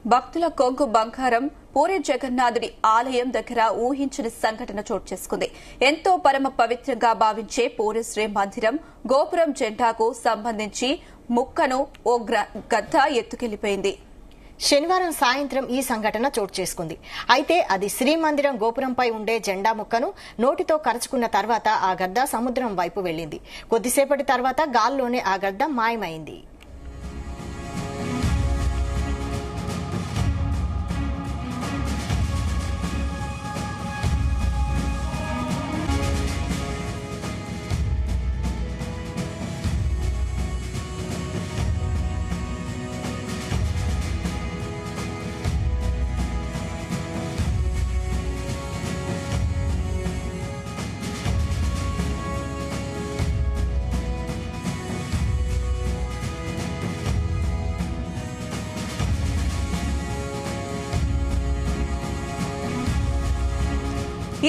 భక్తుల కొంగు బంగారం పూరి జగన్నాథుడి ఆలయం దగ్గర ఊహించని సంఘటన చోటు చేసుకుంది. ఎంతో పరమ పవిత్రంగా భావించే పూరి శ్రీ మందిరం గోపురం జెండాకు సంబంధించి ముక్కను ఓ గద్ద ఎత్తుకెళ్లిపోయింది. శనివారం సాయంత్రం ఈ సంఘటన చోటు చేసుకుంది. అయితే అది శ్రీమందిరం గోపురంపై ఉండే జెండా ముక్కను నోటితో కరుచుకున్న తర్వాత ఆ గద్ద సముద్రం వైపు వెళ్లింది. కొద్దిసేపటి తర్వాత గాల్లోనే ఆ గద్ద మాయమైంది.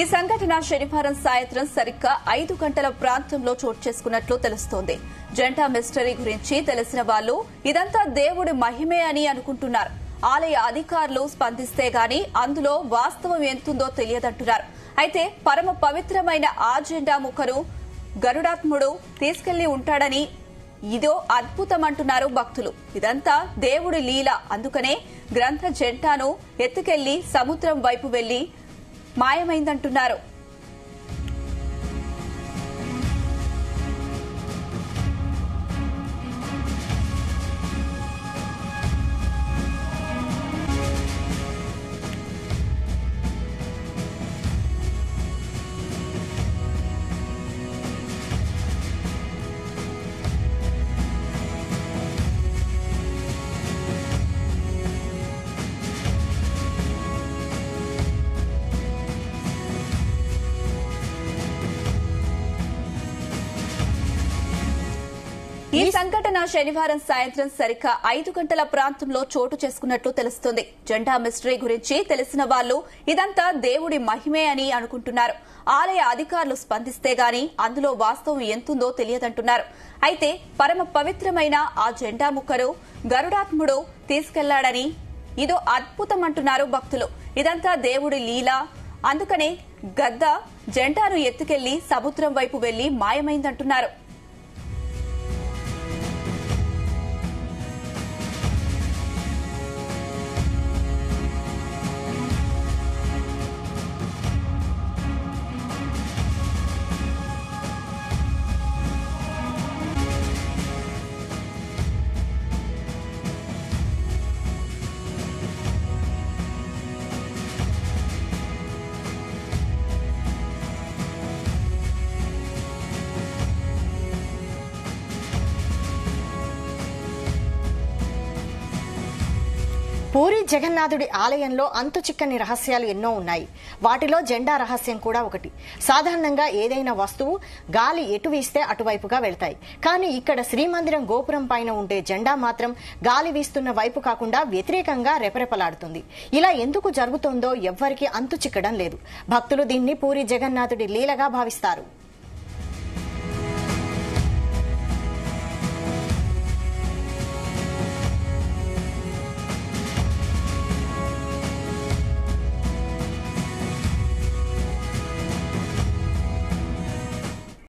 ఈ సంఘటన శనివారం సాయంత్రం సరిగ్గా 5 గంటల ప్రాంతంలో చోటు చేసుకున్నట్లు తెలుస్తోంది. జెండా మిస్టరీ గురించి తెలిసిన వాళ్లు ఇదంతా దేవుడి మహిమే అని అనుకుంటున్నారు. ఆలయ అధికారులు స్పందిస్తే గాని అందులో వాస్తవం ఎంతుందో తెలియదంటున్నారు. అయితే పరమ పవిత్రమైన ఆ జెండా ముక్కను గరుడాత్ముడు తీసుకెళ్లి ఉంటాడని ఇదో అద్భుతమంటున్నారు భక్తులు. ఇదంతా దేవుడి లీల. అందుకనే గ్రంథ జెండాను ఎత్తుకెళ్లి సముద్రం వైపు వెళ్లి మాయమైందంటున్నారు. ఈ సంఘటన శనివారం సాయంత్రం సరిగ్గా 5 గంటల ప్రాంతంలో చోటు చేసుకున్నట్లు తెలుస్తుంది. జెండా మిస్టరీ గురించి తెలిసిన వాళ్లు ఇదంతా దేవుడి మహిమే అని అనుకుంటున్నారు. ఆలయ అధికారులు స్పందిస్తే గాని అందులో వాస్తవం ఎంతుందో తెలియదంటున్నారు. అయితే పరమ పవిత్రమైన ఆ జెండా ముక్కను గరుడాత్ముడు తీసుకెళ్లాడని ఇదో అద్భుతమంటున్నారు భక్తులు. ఇదంతా దేవుడి లీల. అందుకనే గద్ద జెండాను ఎత్తుకెళ్లి సముద్రం వైపు వెళ్లి మాయమైందంటున్నారు. పూరి జగన్నాథుడి ఆలయంలో అంతు చిక్కని రహస్యాలు ఎన్నో ఉన్నాయి. వాటిలో జెండా రహస్యం కూడా ఒకటి. సాధారణంగా ఏదైనా వస్తువు గాలి ఎటు వీస్తే అటువైపుగా వెళ్తాయి. కానీ ఇక్కడ శ్రీమందిరం గోపురం పైన ఉండే జెండా మాత్రం గాలి వీస్తున్న వైపు కాకుండా వ్యతిరేకంగా రెపరెపలాడుతుంది. ఇలా ఎందుకు జరుగుతోందో ఎవ్వరికీ అంతు చిక్కడం లేదు. భక్తులు దీన్ని పూరి జగన్నాథుడి లీలగా భావిస్తారు.